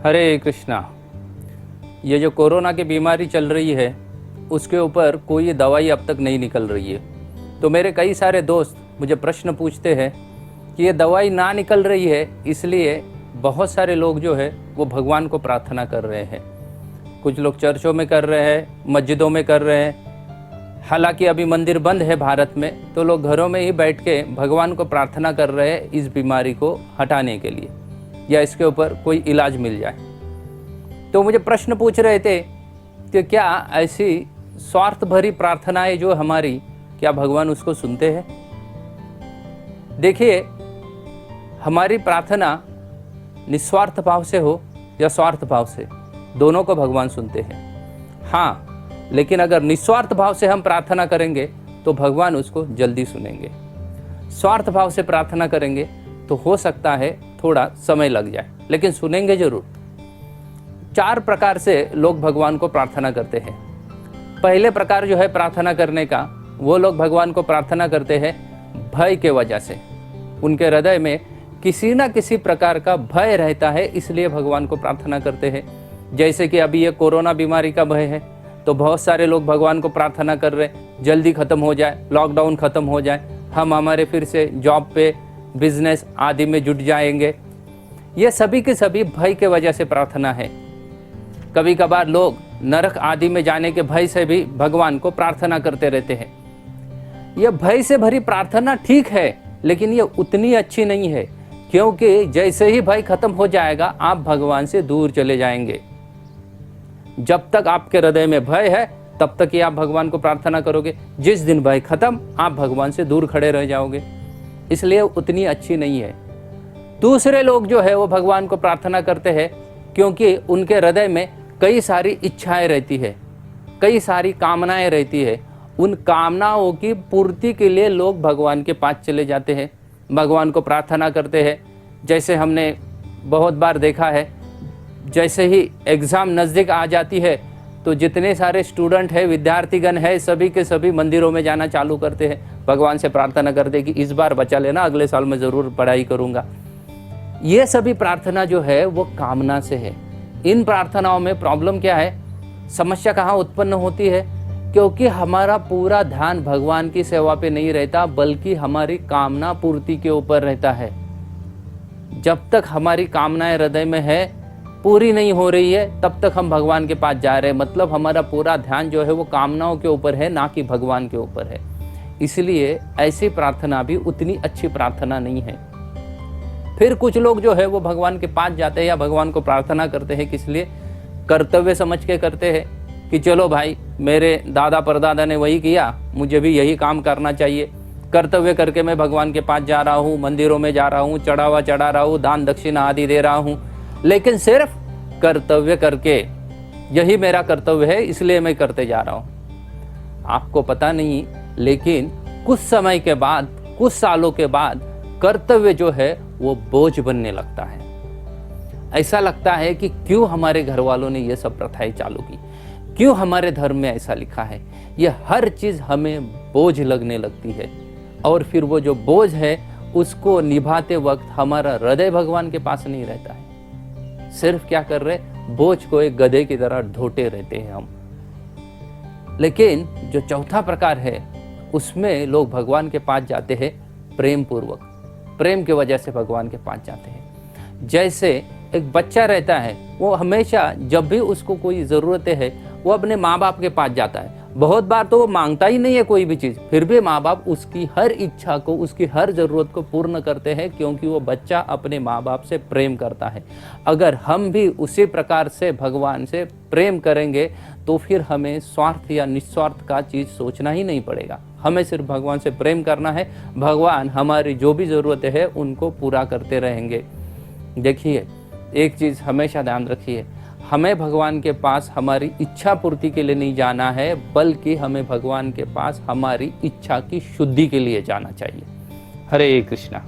हरे कृष्णा। ये जो कोरोना की बीमारी चल रही है उसके ऊपर कोई दवाई अब तक नहीं निकल रही है। तो मेरे कई सारे दोस्त मुझे प्रश्न पूछते हैं कि ये दवाई ना निकल रही है, इसलिए बहुत सारे लोग जो है वो भगवान को प्रार्थना कर रहे हैं। कुछ लोग चर्चों में कर रहे हैं, मस्जिदों में कर रहे हैं। हालांकि अभी मंदिर बंद है भारत में, तो लोग घरों में ही बैठ के भगवान को प्रार्थना कर रहे हैं इस बीमारी को हटाने के लिए या इसके ऊपर कोई इलाज मिल जाए। तो मुझे प्रश्न पूछ रहे थे कि क्या ऐसी स्वार्थ भरी प्रार्थनाएं जो हमारी, क्या भगवान उसको सुनते हैं? देखिए, हमारी प्रार्थना निस्वार्थ भाव से हो या स्वार्थ भाव से, दोनों को भगवान सुनते हैं। हाँ, लेकिन अगर निस्वार्थ भाव से हम प्रार्थना करेंगे तो भगवान उसको जल्दी सुनेंगे। स्वार्थ भाव से प्रार्थना करेंगे तो हो सकता है थोड़ा समय लग जाए, लेकिन सुनेंगे जरूर। 4 प्रकार से लोग भगवान को प्रार्थना करते हैं। पहले प्रकार जो है प्रार्थना करने का, वो लोग भगवान को प्रार्थना करते हैं भय के वजह से। उनके हृदय में किसी ना किसी प्रकार का भय रहता है, इसलिए भगवान को प्रार्थना करते हैं। जैसे कि अभी ये कोरोना बीमारी का भय है, तो बहुत सारे लोग भगवान को प्रार्थना कर रहे हैं जल्दी ख़त्म हो जाए, लॉकडाउन ख़त्म हो जाए, हम हमारे फिर से जॉब पे, बिजनेस आदि में जुट जाएंगे। ये सभी के सभी भय के वजह से प्रार्थना है। कभी कभार लोग नरक आदि में जाने के भय से भी भगवान को प्रार्थना करते रहते हैं। यह भय से भरी प्रार्थना ठीक है, लेकिन ये उतनी अच्छी नहीं है, क्योंकि जैसे ही भय खत्म हो जाएगा आप भगवान से दूर चले जाएंगे। जब तक आपके हृदय में भय है तब तक ही आप भगवान को प्रार्थना करोगे। जिस दिन भय खत्म, आप भगवान से दूर खड़े रह जाओगे, इसलिए उतनी अच्छी नहीं है। दूसरे लोग जो है वो भगवान को प्रार्थना करते हैं क्योंकि उनके हृदय में कई सारी इच्छाएं रहती है, कई सारी कामनाएं रहती है। उन कामनाओं की पूर्ति के लिए लोग भगवान के पास चले जाते हैं, भगवान को प्रार्थना करते हैं। जैसे हमने बहुत बार देखा है, जैसे ही एग्ज़ाम नज़दीक आ जाती है तो जितने सारे स्टूडेंट हैं, विद्यार्थीगण हैं, सभी के सभी मंदिरों में जाना चालू करते हैं, भगवान से प्रार्थना करते हैं कि इस बार बचा लेना, अगले साल मैं ज़रूर पढ़ाई करूँगा। ये सभी प्रार्थना जो है वो कामना से है। इन प्रार्थनाओं में प्रॉब्लम क्या है, समस्या कहाँ उत्पन्न होती है? क्योंकि हमारा पूरा ध्यान भगवान की सेवा पे नहीं रहता, बल्कि हमारी कामना पूर्ति के ऊपर रहता है। जब तक हमारी कामनाएं हृदय में है, पूरी नहीं हो रही है, तब तक हम भगवान के पास जा रहे हैं। मतलब हमारा पूरा ध्यान जो है वो कामनाओं के ऊपर है, ना कि भगवान के ऊपर है। इसलिए ऐसी प्रार्थना भी उतनी अच्छी प्रार्थना नहीं है। फिर कुछ लोग जो है वो भगवान के पास जाते हैं या भगवान को प्रार्थना करते हैं, किस लिए? कर्तव्य समझ के करते हैं कि चलो भाई, मेरे दादा परदादा ने वही किया, मुझे भी यही काम करना चाहिए। कर्तव्य करके मैं भगवान के पास जा रहा हूँ, मंदिरों में जा रहा हूँ, चढ़ावा चढ़ा रहा हूँ, दान दक्षिणा आदि दे रहा हूँ, लेकिन सिर्फ कर्तव्य करके, यही मेरा कर्तव्य है इसलिए मैं करते जा रहा हूँ। आपको पता नहीं, लेकिन कुछ समय के बाद, कुछ सालों के बाद कर्तव्य जो है वो बोझ बनने लगता है। ऐसा लगता है कि क्यों हमारे घर वालों ने ये सब प्रथाएं चालू की, क्यों हमारे धर्म में ऐसा लिखा है। ये हर चीज़ हमें बोझ लगने लगती है, और फिर वो जो बोझ है उसको निभाते वक्त हमारा हृदय भगवान के पास नहीं रहता है। सिर्फ क्या कर रहे, बोझ को एक गधे की तरह ढोते रहते हैं हम। लेकिन जो चौथा प्रकार है, उसमें लोग भगवान के पास जाते हैं प्रेम पूर्वक, प्रेम की वजह से भगवान के पास जाते हैं। जैसे एक बच्चा रहता है, वो हमेशा जब भी उसको कोई ज़रूरतें है वो अपने माँ बाप के पास जाता है। बहुत बार तो वो मांगता ही नहीं है कोई भी चीज़, फिर भी माँ बाप उसकी हर इच्छा को, उसकी हर ज़रूरत को पूर्ण करते हैं, क्योंकि वो बच्चा अपने माँ बाप से प्रेम करता है। अगर हम भी उसी प्रकार से भगवान से प्रेम करेंगे तो फिर हमें स्वार्थ या निस्वार्थ का चीज़ सोचना ही नहीं पड़ेगा। हमें सिर्फ भगवान से प्रेम करना है, भगवान हमारी जो भी ज़रूरतें हैं उनको पूरा करते रहेंगे। देखिए, एक चीज़ हमेशा ध्यान रखिए, हमें भगवान के पास हमारी इच्छा पूर्ति के लिए नहीं जाना है, बल्कि हमें भगवान के पास हमारी इच्छा की शुद्धि के लिए जाना चाहिए। हरे कृष्णा।